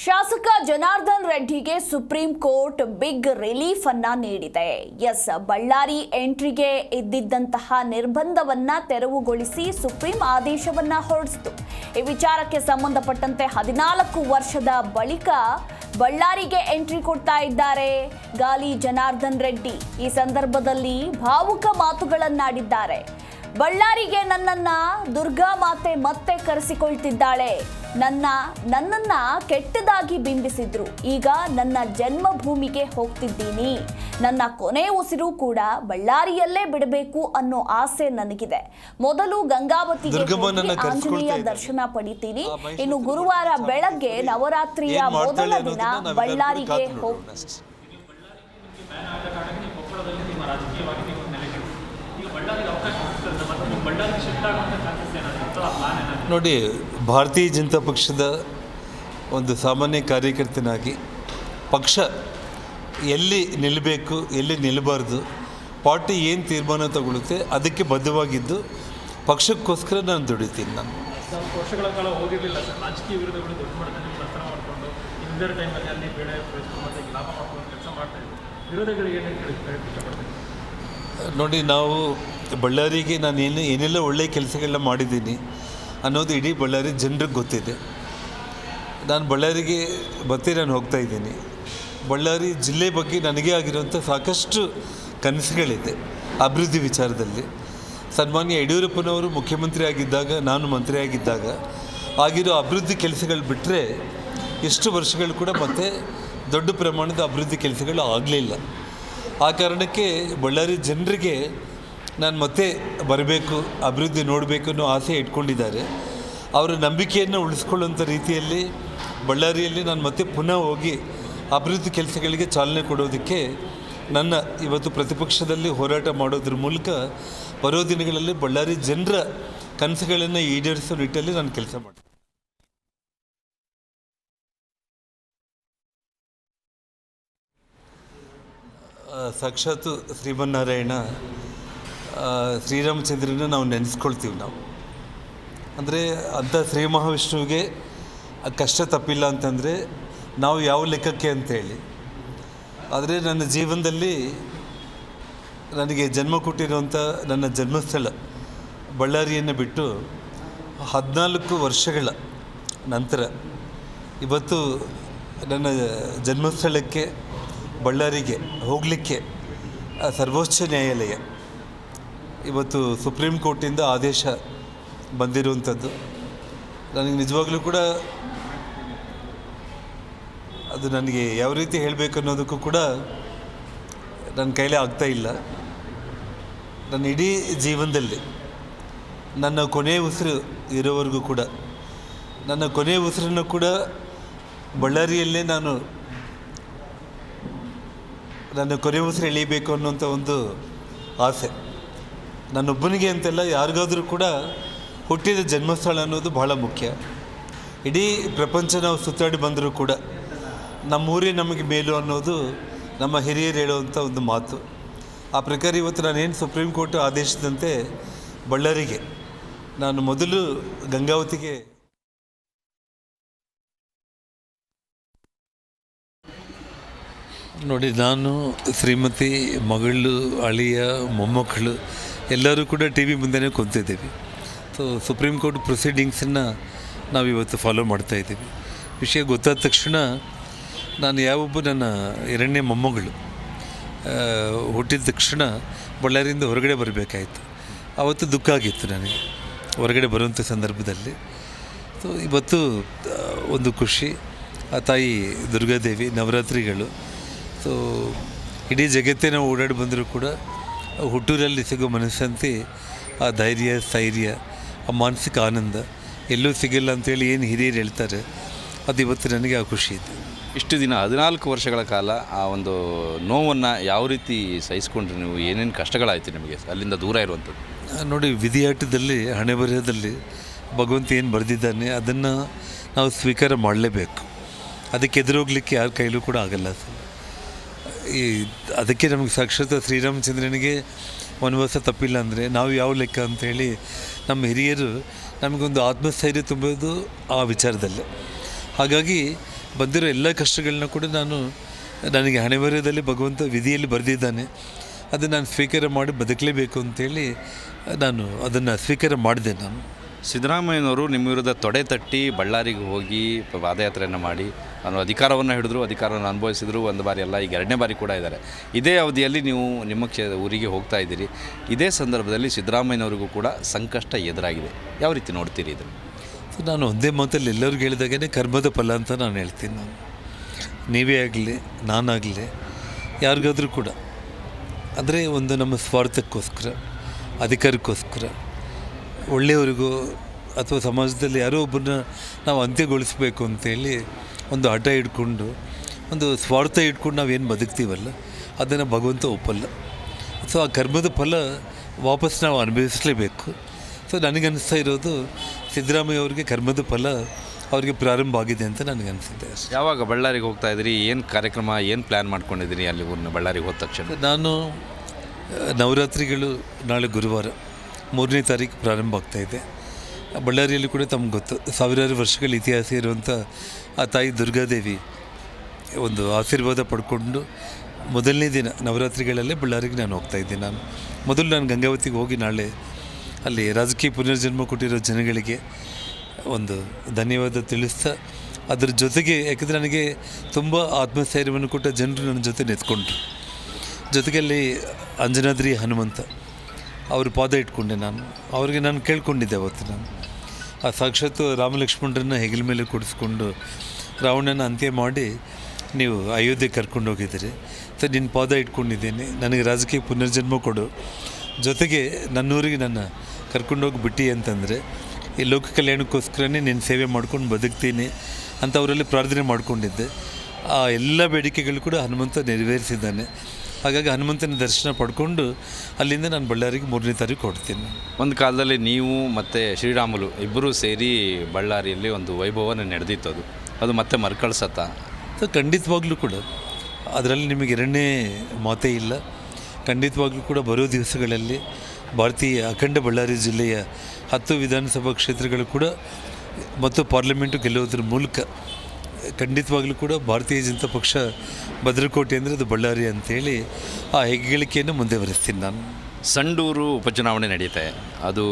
ಶಾಸಕ ಜನಾರ್ದನ್ ರೆಡ್ಡಿಗೆ supreme court big relief ಅನ್ನ ನೀಡಿದೆ. ಬಳ್ಳಾರಿ ಎಂಟ್ರಿಗೆ ಇದ್ದಿದ್ದಂತಹ ನಿರ್ಬಂಧವನ್ನ ತೆರವುಗೊಳಿಸಿ ಸುಪ್ರೀಂ ಆದೇಶವನ್ನ ಹೊರಡಿಸಿತು. ಈ ವಿಚಾರಕ್ಕೆ ಸಂಬಂಧಪಟ್ಟಂತೆ 14 ವರ್ಷದ ಬಳಿಕ ಬಳ್ಳಾರಿಗೆ ಎಂಟ್ರಿ ಕೊಡ್ತಾ ಇದ್ದಾರೆ ಗಾಲಿ ಜನಾರ್ದನ್ ರೆಡ್ಡಿ. ಈ ಸಂದರ್ಭದಲ್ಲಿ ಭಾವುಕ ಮಾತುಗಳನ್ನಾಡಿದ್ದಾರೆ. ಬಳ್ಳಾರಿಗೆ ನನ್ನನ್ನ ದುರ್ಗಾ ಮಾತೆ ಮತ್ತೆ ಕರೆಸಿಕೊಳ್ತಿದ್ದಾಳೆ. ನನ್ನನ್ನ ಕೆಟ್ಟದಾಗಿ ಬಿಂಬಿಸಿದ್ರು. ಈಗ ನನ್ನ ಜನ್ಮಭೂಮಿಗೆ ಹೋಗ್ತಿದ್ದೀನಿ. ನನ್ನ ಕೊನೆ ಉಸಿರು ಕೂಡ ಬಳ್ಳಾರಿಯಲ್ಲೇ ಬಿಡಬೇಕು ಅನ್ನೋ ಆಸೆ ನನಗಿದೆ. ಮೊದಲು ಗಂಗಾವತಿಗೆ ಹೋಗಿ ಆಂಜನೇಯ ದರ್ಶನ ಪಡಿತೀನಿ. ಇನ್ನು ಗುರುವಾರ ಬೆಳಗ್ಗೆ ನವರಾತ್ರಿಯ ಮೊದಲ ದಿನ ಬಳ್ಳಾರಿಗೆ ಹೋಗ್ತೀನಿ. ನೋಡಿ, ಭಾರತೀಯ ಜನತಾ ಪಕ್ಷದ ಒಂದು ಸಾಮಾನ್ಯ ಕಾರ್ಯಕರ್ತನಾಗಿ ಪಕ್ಷ ಎಲ್ಲಿ ನಿಲ್ಲಬೇಕು, ಎಲ್ಲಿ ನಿಲ್ಲಬಾರ್ದು, ಪಾರ್ಟಿ ಏನು ತೀರ್ಮಾನ ತಗೊಳುತ್ತೆ ಅದಕ್ಕೆ ಬದ್ಧವಾಗಿದ್ದು ಪಕ್ಷಕ್ಕೋಸ್ಕರ ನಾನು ದುಡಿತೀನಿ. ನಾನು ವರ್ಷಗಳ ಕಾಲ ಹೋಗಿರಲಿಲ್ಲ ಸರ್. ರಾಜಕೀಯ ವಿರೋಧಗಳು ದೊಡ್ಡ ಮಟ್ಟದಲ್ಲಿ ಪ್ರಚಾರ ಮಾಡಿಕೊಂಡು ಇನ್ನೊಂದರ ಟೈಮಲ್ಲಿ ಅಲ್ಲಿ ಬೇಳೆ ಮತ್ತು ಲಾಭ ಮಾಡ್ಕೊಂಡು ಕೆಲಸ ಮಾಡ್ತಾಯಿದ್ರು. ವಿರೋಧಿಗಳಿಗೆ ಏನು ಇಷ್ಟಪಡ್ತೀನಿ. ನೋಡಿ, ನಾವು ಬಳ್ಳಾರಿಗೆ ನಾನು ಏನೆಲ್ಲ ಒಳ್ಳೆಯ ಕೆಲಸಗಳನ್ನ ಮಾಡಿದ್ದೀನಿ ಅನ್ನೋದು ಇಡೀ ಬಳ್ಳಾರಿ ಜನರಿಗೆ ಗೊತ್ತಿದೆ. ನಾನು ಬಳ್ಳಾರಿಗೆ ನಾನು ಹೋಗ್ತಾ ಇದ್ದೀನಿ. ಬಳ್ಳಾರಿ ಜಿಲ್ಲೆ ಬಗ್ಗೆ ನನಗೇ ಆಗಿರುವಂಥ ಸಾಕಷ್ಟು ಕನಸುಗಳಿದೆ ಅಭಿವೃದ್ಧಿ ವಿಚಾರದಲ್ಲಿ. ಸನ್ಮಾನ್ಯ ಯಡಿಯೂರಪ್ಪನವರು ಮುಖ್ಯಮಂತ್ರಿ ಆಗಿದ್ದಾಗ, ನಾನು ಮಂತ್ರಿ ಆಗಿದ್ದಾಗ ಆಗಿರೋ ಅಭಿವೃದ್ಧಿ ಕೆಲಸಗಳು ಬಿಟ್ಟರೆ ಎಷ್ಟು ವರ್ಷಗಳು ಕೂಡ ಮತ್ತೆ ದೊಡ್ಡ ಪ್ರಮಾಣದ ಅಭಿವೃದ್ಧಿ ಕೆಲಸಗಳು ಆಗಲಿಲ್ಲ. ಆ ಕಾರಣಕ್ಕೆ ಬಳ್ಳಾರಿ ಜನರಿಗೆ ನಾನು ಮತ್ತೆ ಬರಬೇಕು, ಅಭಿವೃದ್ಧಿ ನೋಡಬೇಕು ಅನ್ನೋ ಆಸೆ ಇಟ್ಕೊಂಡಿದ್ದಾರೆ. ಅವರ ನಂಬಿಕೆಯನ್ನು ಉಳಿಸ್ಕೊಳ್ಳುವಂಥ ರೀತಿಯಲ್ಲಿ ಬಳ್ಳಾರಿಯಲ್ಲಿ ನಾನು ಮತ್ತೆ ಪುನಃ ಹೋಗಿ ಅಭಿವೃದ್ಧಿ ಕೆಲಸಗಳಿಗೆ ಚಾಲನೆ ಕೊಡೋದಕ್ಕೆ ನನ್ನ ಇವತ್ತು ಪ್ರತಿಪಕ್ಷದಲ್ಲಿ ಹೋರಾಟ ಮಾಡೋದ್ರ ಮೂಲಕ ಬರೋ ದಿನಗಳಲ್ಲಿ ಬಳ್ಳಾರಿ ಜನರ ಕನಸುಗಳನ್ನು ಈಡೇರಿಸೋ ನಿಟ್ಟಲ್ಲಿ ನಾನು ಕೆಲಸ ಮಾಡ್ತೀನಿ. ಸಾಕ್ಷಾತ್ ಶ್ರೀಮನ್ನಾರಾಯಣ ಶ್ರೀರಾಮಚಂದ್ರನ ನಾವು ನೆನೆಸ್ಕೊಳ್ತೀವಿ. ನಾವು ಅಂದರೆ ಅಂಥ ಶ್ರೀ ಮಹಾವಿಷ್ಣುವಿಗೆ ಕಷ್ಟ ತಪ್ಪಿಲ್ಲ ಅಂತಂದರೆ ನಾವು ಯಾವ ಲೆಕ್ಕಕ್ಕೆ ಅಂತೇಳಿ. ಆದರೆ ನನ್ನ ಜೀವನದಲ್ಲಿ ನನಗೆ ಜನ್ಮ ಕೊಟ್ಟಿರುವಂಥ ನನ್ನ ಜನ್ಮಸ್ಥಳ ಬಳ್ಳಾರಿಯನ್ನು ಬಿಟ್ಟು 14 ವರ್ಷಗಳ ನಂತರ ಇವತ್ತು ನನ್ನ ಜನ್ಮಸ್ಥಳಕ್ಕೆ ಬಳ್ಳಾರಿಗೆ ಹೋಗಲಿಕ್ಕೆ ಸರ್ವೋಚ್ಚ ನ್ಯಾಯಾಲಯ ಇವತ್ತು ಸುಪ್ರೀಂ ಕೋರ್ಟಿಂದ ಆದೇಶ ಬಂದಿರುವಂಥದ್ದು. ನನಗೆ ನಿಜವಾಗ್ಲೂ ಕೂಡ ಅದು ನನಗೆ ಯಾವ ರೀತಿ ಹೇಳಬೇಕು ಅನ್ನೋದಕ್ಕೂ ಕೂಡ ನನ್ನ ಕೈಲೇ ಆಗ್ತಾಯಿಲ್ಲ. ನನ್ನ ಇಡೀ ಜೀವನದಲ್ಲಿ ನನ್ನ ಕೊನೆಯ ಉಸಿರು ಇರೋವರೆಗೂ ಕೂಡ ನನ್ನ ಕೊನೆಯ ಉಸಿರನ್ನು ಕೂಡ ಬಳ್ಳಾರಿಯಲ್ಲೇ ನಾನು ನನ್ನ ಕೊನೆಯ ಉಸಿರು ಎಳೀಬೇಕು ಅನ್ನೋಂಥ ಒಂದು ಆಸೆ ನನ್ನೊಬ್ಬನಿಗೆ ಅಂತೆಲ್ಲ, ಯಾರಿಗಾದರೂ ಕೂಡ ಹುಟ್ಟಿದ ಜನ್ಮಸ್ಥಳ ಅನ್ನೋದು ಬಹಳ ಮುಖ್ಯ. ಇಡೀ ಪ್ರಪಂಚ ನಾವು ಸುತ್ತಾಡಿ ಬಂದರೂ ಕೂಡ ನಮ್ಮೂರೇ ನಮಗೆ ಮೇಲು ಅನ್ನೋದು ನಮ್ಮ ಹಿರಿಯರು ಹೇಳುವಂಥ ಒಂದು ಮಾತು. ಆ ಪ್ರಕಾರ ಇವತ್ತು ನಾನೇನು ಸುಪ್ರೀಂ ಕೋರ್ಟ್ ಆದೇಶದಂತೆ ಬಳ್ಳಾರಿಗೆ ನಾನು ಮೊದಲು ಗಂಗಾವತಿಗೆ ನೋಡಿ, ನಾನು ಶ್ರೀಮತಿ, ಮಗಳು, ಅಳಿಯ, ಮೊಮ್ಮಕ್ಕಳು ಎಲ್ಲರೂ ಕೂಡ ಟಿ ವಿ ಮುಂದೆನೇ ಕುಂತಿದ್ದೀವಿ. ಸೊ ಸುಪ್ರೀಂ ಕೋರ್ಟ್ ಪ್ರೊಸೀಡಿಂಗ್ಸನ್ನು ನಾವಿವತ್ತು ಫಾಲೋ ಮಾಡ್ತಾಯಿದ್ದೀವಿ. ವಿಷಯ ಗೊತ್ತಾದ ತಕ್ಷಣ ನಾನು ಯಾವೊಬ್ಬ ನನ್ನ 2ನೇ ಮೊಮ್ಮಗಳು ಹುಟ್ಟಿದ ತಕ್ಷಣ ಬಳ್ಳಾರಿಯಿಂದ ಹೊರಗಡೆ ಬರಬೇಕಾಯಿತು. ಆವತ್ತು ದುಃಖ ಆಗಿತ್ತು ನನಗೆ ಹೊರಗಡೆ ಬರುವಂಥ ಸಂದರ್ಭದಲ್ಲಿ. ಸೊ ಇವತ್ತು ಒಂದು ಖುಷಿ. ಆ ತಾಯಿ ದುರ್ಗಾದೇವಿ ನವರಾತ್ರಿಗಳು. ಸೊ ಇಡೀ ಜಗತ್ತೇ ನಾವು ಓಡಾಡಿ ಬಂದರೂ ಕೂಡ ಹುಟ್ಟೂರಲ್ಲಿ ಸಿಗೋ ಮನಸ್ಸಂತೆ ಆ ಧೈರ್ಯ, ಸ್ಥೈರ್ಯ, ಆ ಮಾನಸಿಕ ಆನಂದ ಎಲ್ಲೂ ಸಿಗಲ್ಲ ಅಂತೇಳಿ ಏನು ಹಿರಿಯರು ಹೇಳ್ತಾರೆ, ಅದು ಇವತ್ತು ನನಗೆ ಆ ಖುಷಿ ಇದೆ. ಇಷ್ಟು ದಿನ 14 ವರ್ಷಗಳ ಕಾಲ ಆ ಒಂದು ನೋವನ್ನು ಯಾವ ರೀತಿ ಸಹಿಸ್ಕೊಂಡ್ರಿ ನೀವು? ಏನೇನು ಕಷ್ಟಗಳಾಯಿತು ನಿಮಗೆ ಅಲ್ಲಿಂದ ದೂರ ಇರುವಂಥದ್ದು? ನೋಡಿ, ವಿಧಿಯಾಟದಲ್ಲಿ, ಹಣೆ ಬರೆಯೋದಲ್ಲಿ ಭಗವಂತ ಏನು ಬರೆದಿದ್ದಾನೆ ಅದನ್ನು ನಾವು ಸ್ವೀಕಾರ ಮಾಡಲೇಬೇಕು. ಅದಕ್ಕೆ ಎದುರೋಗ್ಲಿಕ್ಕೆ ಯಾರ ಕೈಲೂ ಕೂಡ ಆಗಲ್ಲ ಸರ್. ಅದಕ್ಕೆ ನಮಗೆ ಸಾಕ್ಷಾತ್ ಶ್ರೀರಾಮಚಂದ್ರನಿಗೆ ವನವಾಸ ತಪ್ಪಿಲ್ಲ ಅಂದರೆ ನಾವು ಯಾವ ಲೆಕ್ಕ ಅಂಥೇಳಿ ನಮ್ಮ ಹಿರಿಯರು ನಮಗೊಂದು ಆತ್ಮಸ್ಥೈರ್ಯ ತುಂಬೋದು ಆ ವಿಚಾರದಲ್ಲೇ. ಹಾಗಾಗಿ ಬಂದಿರೋ ಎಲ್ಲ ಕಷ್ಟಗಳನ್ನ ಕೂಡ ನನಗೆ ಹಣೆ ಬರೆಯೋದಲ್ಲಿ ಭಗವಂತ ವಿಧಿಯಲ್ಲಿ ಬರೆದಿದ್ದಾನೆ, ಅದನ್ನು ನಾನು ಸ್ವೀಕಾರ ಮಾಡಿ ಬದುಕಲೇಬೇಕು ಅಂತೇಳಿ ನಾನು ಅದನ್ನು ಸ್ವೀಕಾರ ಮಾಡಿದೆ. ಸಿದ್ದರಾಮಯ್ಯನವರು ನಿಮ್ಮ ವಿರುದ್ಧ ತೊಡೆ ತಟ್ಟಿ ಬಳ್ಳಾರಿಗೆ ಹೋಗಿ ಪಾದಯಾತ್ರೆಯನ್ನು ಮಾಡಿ ನಾನು ಅಧಿಕಾರವನ್ನು ಹಿಡಿದ್ರು, ಅಧಿಕಾರವನ್ನು ಅನುಭವಿಸಿದ್ರು, ಒಂದು ಬಾರಿ ಅಲ್ಲ, ಈಗ 2ನೇ ಬಾರಿ ಕೂಡ ಇದ್ದಾರೆ. ಇದೇ ಅವಧಿಯಲ್ಲಿ ನೀವು ನಿಮ್ಮ ಊರಿಗೆ ಹೋಗ್ತಾ ಇದ್ದೀರಿ. ಇದೇ ಸಂದರ್ಭದಲ್ಲಿ ಸಿದ್ದರಾಮಯ್ಯನವರಿಗೂ ಕೂಡ ಸಂಕಷ್ಟ ಎದುರಾಗಿದೆ. ಯಾವ ರೀತಿ ನೋಡ್ತೀರಿ ಇದನ್ನು? ನಾನು ಒಂದೇ ಮಾತಲ್ಲಿ ಎಲ್ಲರಿಗೂ ಹೇಳಿದಾಗೇ ಕರ್ಮದ ಫಲ ಅಂತ ನಾನು ಹೇಳ್ತೀನಿ. ನೀವೇ ಆಗಲಿ, ನಾನಾಗಲಿ, ಯಾರಿಗಾದರೂ ಕೂಡ ಅಂದರೆ ಒಂದು ನಮ್ಮ ಸ್ವಾರ್ಥಕ್ಕೋಸ್ಕರ, ಅಧಿಕಾರಕ್ಕೋಸ್ಕರ, ಒಳ್ಳೆಯವರಿಗೂ ಅಥವಾ ಸಮಾಜದಲ್ಲಿ ಯಾರೋ ಒಬ್ಬರನ್ನ ನಾವು ಅಂತ್ಯಗೊಳಿಸಬೇಕು ಅಂತೇಳಿ ಒಂದು ಹಠ ಇಟ್ಕೊಂಡು, ಒಂದು ಸ್ವಾರ್ಥ ಇಟ್ಕೊಂಡು ನಾವೇನು ಬದುಕ್ತೀವಲ್ಲ, ಅದನ್ನು ಭಗವಂತ ಒಪ್ಪಲ್ಲ. ಸೊ ಆ ಕರ್ಮದ ಫಲ ವಾಪಸ್ ನಾವು ಅನುಭವಿಸಲೇಬೇಕು. ಸೊ ನನಗನ್ನಿಸ್ತಾ ಇರೋದು ಸಿದ್ದರಾಮಯ್ಯ ಅವ್ರಿಗೆ ಕರ್ಮದ ಫಲ ಅವ್ರಿಗೆ ಪ್ರಾರಂಭ ಆಗಿದೆ ಅಂತ ನನಗನ್ನಿಸಿದೆ. ಯಾವಾಗ ಬಳ್ಳಾರಿಗೆ ಹೋಗ್ತಾ ಇದ್ದೀರಿ? ಏನು ಕಾರ್ಯಕ್ರಮ, ಏನು ಪ್ಲ್ಯಾನ್ ಮಾಡ್ಕೊಂಡಿದ್ದೀರಿ ಅಲ್ಲಿ ಬಳ್ಳಾರಿಗೆ ಹೋದ ತಕ್ಷಣ? ನಾನು ನವರಾತ್ರಿಗಳು ನಾಳೆ ಗುರುವಾರ 3ನೇ ತಾರೀಕು ಪ್ರಾರಂಭ ಆಗ್ತಾಯಿದೆ. ಬಳ್ಳಾರಿಯಲ್ಲಿ ಕೂಡ ತಮ್ಗೆ ಗೊತ್ತು, ಸಾವಿರಾರು ವರ್ಷಗಳ ಇತಿಹಾಸ ಇರುವಂಥ ಆ ತಾಯಿ ದುರ್ಗಾದೇವಿ ಒಂದು ಆಶೀರ್ವಾದ ಪಡ್ಕೊಂಡು ಮೊದಲನೇ ದಿನ ನವರಾತ್ರಿಗಳಲ್ಲೇ ಬಳ್ಳಾರಿಗೆ ನಾನು ಹೋಗ್ತಾಯಿದ್ದೆ. ಮೊದಲು ನಾನು ಗಂಗಾವತಿಗೆ ಹೋಗಿ ನಾಳೆ ಅಲ್ಲಿ ರಾಜಕೀಯ ಪುನರ್ಜನ್ಮ ಕೊಟ್ಟಿರೋ ಜನಗಳಿಗೆ ಒಂದು ಧನ್ಯವಾದ ತಿಳಿಸ್ತಾ, ಅದರ ಜೊತೆಗೆ ಯಾಕೆಂದರೆ ನನಗೆ ತುಂಬ ಆತ್ಮಸ್ಥೈರ್ಯವನ್ನು ಕೊಟ್ಟ ಜನರು ನನ್ನ ಜೊತೆ ನಿಂತ್ಕೊಂಡ್ರು. ಜೊತೆಗೆ ಅಲ್ಲಿ ಅಂಜನಾದ್ರಿ ಹನುಮಂತ ಅವ್ರ ಪಾದ ಇಟ್ಕೊಂಡೆ. ಅವ್ರಿಗೆ ನಾನು ಕೇಳ್ಕೊಂಡಿದ್ದೆ ಅವತ್ತು. ಆ ಸಾಕ್ಷಾತ್ ರಾಮಲಕ್ಷ್ಮಣರನ್ನ ಹೆಗಲ ಮೇಲೆ ಕೂಡಿಸ್ಕೊಂಡು ರಾವಣನ ಅಂತ್ಯ ಮಾಡಿ ನೀವು ಅಯೋಧ್ಯೆಗೆ ಕರ್ಕೊಂಡು ಹೋಗಿದ್ದೀರಿ. ಸೊ ನಿನ್ನ ಪಾದ ಇಟ್ಕೊಂಡಿದ್ದೇನೆ, ನನಗೆ ರಾಜಕೀಯ ಪುನರ್ಜನ್ಮ ಕೊಡು, ಜೊತೆಗೆ ನನ್ನೂರಿಗೆ ನನ್ನ ಕರ್ಕೊಂಡೋಗಿ ಬಿಟ್ಟು ಅಂತಂದರೆ ಈ ಲೋಕ ಕಲ್ಯಾಣಕ್ಕೋಸ್ಕರನೇ ನಿನ್ನ ಸೇವೆ ಮಾಡ್ಕೊಂಡು ಬದುಕ್ತೀನಿ ಅಂತ ಅವರಲ್ಲಿ ಪ್ರಾರ್ಥನೆ ಮಾಡ್ಕೊಂಡಿದ್ದೆ. ಆ ಎಲ್ಲ ಬೇಡಿಕೆಗಳು ಕೂಡ ಹನುಮಂತ ನೆರವೇರಿಸಿದ್ದಾನೆ. ಹಾಗಾಗಿ ಹನುಮಂತನ ದರ್ಶನ ಪಡ್ಕೊಂಡು ಅಲ್ಲಿಂದ ನಾನು ಬಳ್ಳಾರಿಗೆ 3ನೇ ತಾರೀಕು ಹೊಡ್ತೀನಿ. ಒಂದು ಕಾಲದಲ್ಲಿ ನೀವು ಮತ್ತು ಶ್ರೀರಾಮುಲು ಇಬ್ಬರೂ ಸೇರಿ ಬಳ್ಳಾರಿಯಲ್ಲಿ ಒಂದು ವೈಭವನ ನಡೆದಿತ್ತು. ಅದು ಮತ್ತೆ ಮರುಕಳಿಸತ್ತ? ಸೊ ಖಂಡಿತವಾಗ್ಲೂ ಕೂಡ ಅದರಲ್ಲಿ ನಿಮಗೆ 2ನೇ ಮಾತೇ ಇಲ್ಲ. ಖಂಡಿತವಾಗ್ಲೂ ಕೂಡ ಬರೋ ದಿವಸಗಳಲ್ಲಿ ಭಾರತೀಯ ಅಖಂಡ ಬಳ್ಳಾರಿ ಜಿಲ್ಲೆಯ 10 ವಿಧಾನಸಭಾ ಕ್ಷೇತ್ರಗಳು ಕೂಡ ಮತ್ತು ಪಾರ್ಲಿಮೆಂಟು ಗೆಲ್ಲುವುದರ ಮೂಲಕ ಖಂಡಿತವಾಗ್ಲೂ ಕೂಡ ಭಾರತೀಯ ಜನತಾ ಪಕ್ಷ ಭದ್ರಕೋಟೆ ಅಂದರೆ ಅದು ಬಳ್ಳಾರಿ ಅಂಥೇಳಿ ಆ ಹೆಗ್ಗಳಿಕೆಯನ್ನು ಮುಂದೆ ಬರೆಸ್ತೀನಿ ನಾನು. ಸಂಡೂರು ಉಪಚುನಾವಣೆ ನಡೀತೆ, ಅದು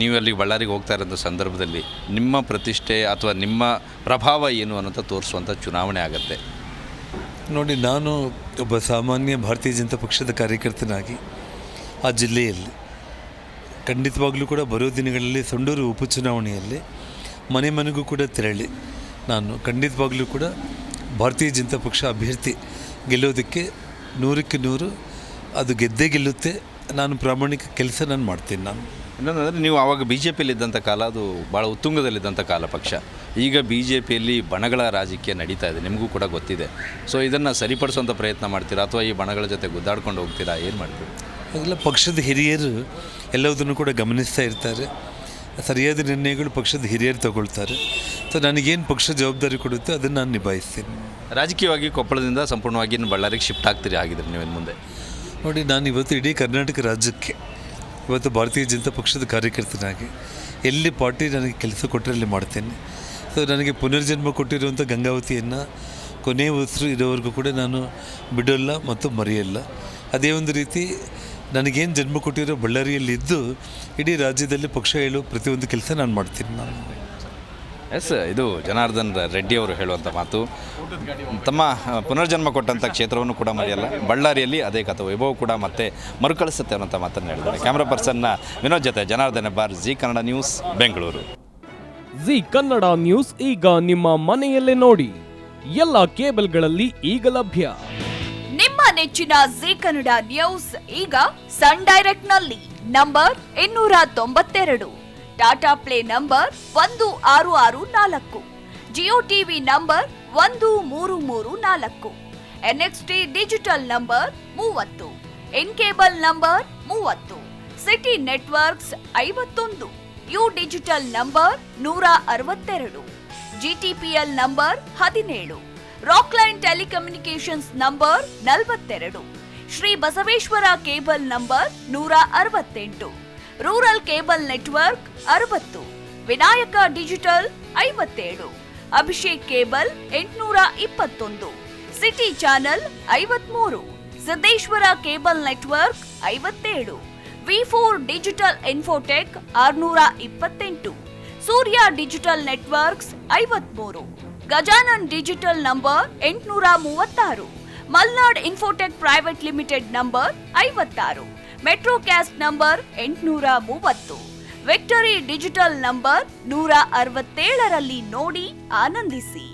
ನೀವು ಅಲ್ಲಿಗೆ ಬಳ್ಳಾರಿಗೆ ಹೋಗ್ತಾ ಇರೋಂಥ ಸಂದರ್ಭದಲ್ಲಿ ನಿಮ್ಮ ಪ್ರತಿಷ್ಠೆ ಅಥವಾ ನಿಮ್ಮ ಪ್ರಭಾವ ಏನು ಅನ್ನೋಂಥ ತೋರಿಸುವಂಥ ಚುನಾವಣೆ ಆಗುತ್ತೆ. ನೋಡಿ, ನಾನು ಒಬ್ಬ ಸಾಮಾನ್ಯ ಭಾರತೀಯ ಜನತಾ ಪಕ್ಷದ ಕಾರ್ಯಕರ್ತನಾಗಿ ಆ ಜಿಲ್ಲೆಯಲ್ಲಿ ಖಂಡಿತವಾಗ್ಲೂ ಕೂಡ ಬರೋ ದಿನಗಳಲ್ಲಿ ಸಂಡೂರು ಉಪಚುನಾವಣೆಯಲ್ಲಿ ಮನೆ ಮನೆಗೂ ಕೂಡ ತೆರಳಿ ನಾನು ಖಂಡಿತವಾಗ್ಲೂ ಕೂಡ ಭಾರತೀಯ ಜನತಾ ಪಕ್ಷ ಅಭ್ಯರ್ಥಿ ಗೆಲ್ಲೋದಕ್ಕೆ 100ಕ್ಕೆ 100 ಅದು ಗೆದ್ದೇ ಗೆಲ್ಲುತ್ತೆ. ನಾನು ಪ್ರಾಮಾಣಿಕ ಕೆಲಸ ನಾನು ಮಾಡ್ತೀನಿ. ಇನ್ನೊಂದಂದರೆ ನೀವು ಆವಾಗ BJPಯಲ್ಲಿ ಇದ್ದಂಥ ಕಾಲ, ಅದು ಭಾಳ ಉತ್ತುಂಗದಲ್ಲಿದ್ದಂಥ ಕಾಲ ಪಕ್ಷ. ಈಗ BJPಯಲ್ಲಿ ಬಣಗಳ ರಾಜಕೀಯ ನಡೀತಾ ಇದೆ, ನಿಮಗೂ ಕೂಡ ಗೊತ್ತಿದೆ. ಸೊ ಇದನ್ನು ಸರಿಪಡಿಸುವಂಥ ಪ್ರಯತ್ನ ಮಾಡ್ತೀರಾ ಅಥವಾ ಈ ಬಣಗಳ ಜೊತೆ ಗುದ್ದಾಡ್ಕೊಂಡು ಹೋಗ್ತೀರಾ? ಏನು ಮಾಡ್ತೀವಿ? ಅದೆಲ್ಲ ಪಕ್ಷದ ಹಿರಿಯರು ಎಲ್ಲದನ್ನು ಕೂಡ ಗಮನಿಸ್ತಾ ಇರ್ತಾರೆ. ಸರಿಯಾದ ನಿರ್ಣಯಗಳು ಪಕ್ಷದ ಹಿರಿಯರು ತಗೊಳ್ತಾರೆ. ಸೊ ನನಗೇನು ಪಕ್ಷ ಜವಾಬ್ದಾರಿ ಕೊಡುತ್ತೆ ಅದನ್ನು ನಾನು ನಿಭಾಯಿಸ್ತೀನಿ. ರಾಜಕೀಯವಾಗಿ ಕೊಪ್ಪಳದಿಂದ ಸಂಪೂರ್ಣವಾಗಿ ಬಳ್ಳಾರಿಗೆ ಶಿಫ್ಟ್ ಆಗ್ತೀರಿ ಆಗಿದ್ರೆ ನೀವೇನು ಮುಂದೆ? ನೋಡಿ, ನಾನು ಇವತ್ತು ಇಡೀ ಕರ್ನಾಟಕ ರಾಜ್ಯಕ್ಕೆ ಇವತ್ತು ಭಾರತೀಯ ಜನತಾ ಪಕ್ಷದ ಕಾರ್ಯಕರ್ತನಾಗಿ ಎಲ್ಲಿ ಪಾರ್ಟಿ ನನಗೆ ಕೆಲಸ ಕೊಟ್ಟರೆ ಅಲ್ಲಿ ಮಾಡ್ತೇನೆ. ಸೊ ನನಗೆ ಪುನರ್ಜನ್ಮ ಕೊಟ್ಟಿರುವಂಥ ಗಂಗಾವತಿಯನ್ನು ಕೊನೆಯ ಉಸಿರು ಇರೋವರೆಗೂ ಕೂಡ ನಾನು ಬಿಡೋಲ್ಲ ಮತ್ತು ಮರೆಯಲ್ಲ. ಅದೇ ಒಂದು ರೀತಿ ನನಗೇನು ಜನ್ಮ ಕೊಟ್ಟಿರೋ ಬಳ್ಳಾರಿಯಲ್ಲಿದ್ದು ಇಡೀ ರಾಜ್ಯದಲ್ಲಿ ಪಕ್ಷ ಹೇಳೋ ಪ್ರತಿಯೊಂದು ಕೆಲಸ ನಾನು ಮಾಡ್ತೀನಿ. ಎಸ್, ಇದು ಜನಾರ್ದನ್ ರೆಡ್ಡಿ ಅವರು ಹೇಳುವಂಥ ಮಾತು. ತಮ್ಮ ಪುನರ್ಜನ್ಮ ಕೊಟ್ಟಂಥ ಕ್ಷೇತ್ರವನ್ನು ಕೂಡ ಮರೆಯಲ್ಲ, ಬಳ್ಳಾರಿಯಲ್ಲಿ ಅದೇ ಕಥೆ ವೈಭವ ಕೂಡ ಮತ್ತೆ ಮರುಕಳಿಸುತ್ತೆ ಅನ್ನೋಂಥ ಮಾತನ್ನು ಹೇಳಿದ್ದಾರೆ. ಕ್ಯಾಮ್ರಾ ಪರ್ಸನ್ನ ವಿನೋದ್ ಜೊತೆ Janardhan Hebbar, G Kannada news, Bengaluru. G Kannada news ಈಗ ನಿಮ್ಮ ಮನೆಯಲ್ಲೇ ನೋಡಿ, ಎಲ್ಲ ಕೇಬಲ್ಗಳಲ್ಲಿ ಈಗ ಲಭ್ಯ. ನಿಮ್ಮ ನೆಚ್ಚಿನ ಜಿ ಕನ್ನಡ ನ್ಯೂಸ್ ಈಗ ಸನ್ ಡೈರೆಕ್ಟ್ ನಲ್ಲಿ number 292, Tata play number 1664, Jio TV number 1334, NXT digital number 30, in cable number 30, city networks 51, U digital number 162, GTPL number 17, Rockline telecommunications number 42, Shri Basaveshwara cable number 168, rural cable network 60, Vinayaka digital 57, Abhishek cable 821, city channel 53, Siddeshwara cable network 57, V4 digital Infotech 628, Surya digital networks 53, Gajanan digital number 836, Malnad infotech private limited number 56, metrocast number 830, victory digital number 167ರಲ್ಲಿ ನೋಡಿ ಆನಂದಿಸಿ.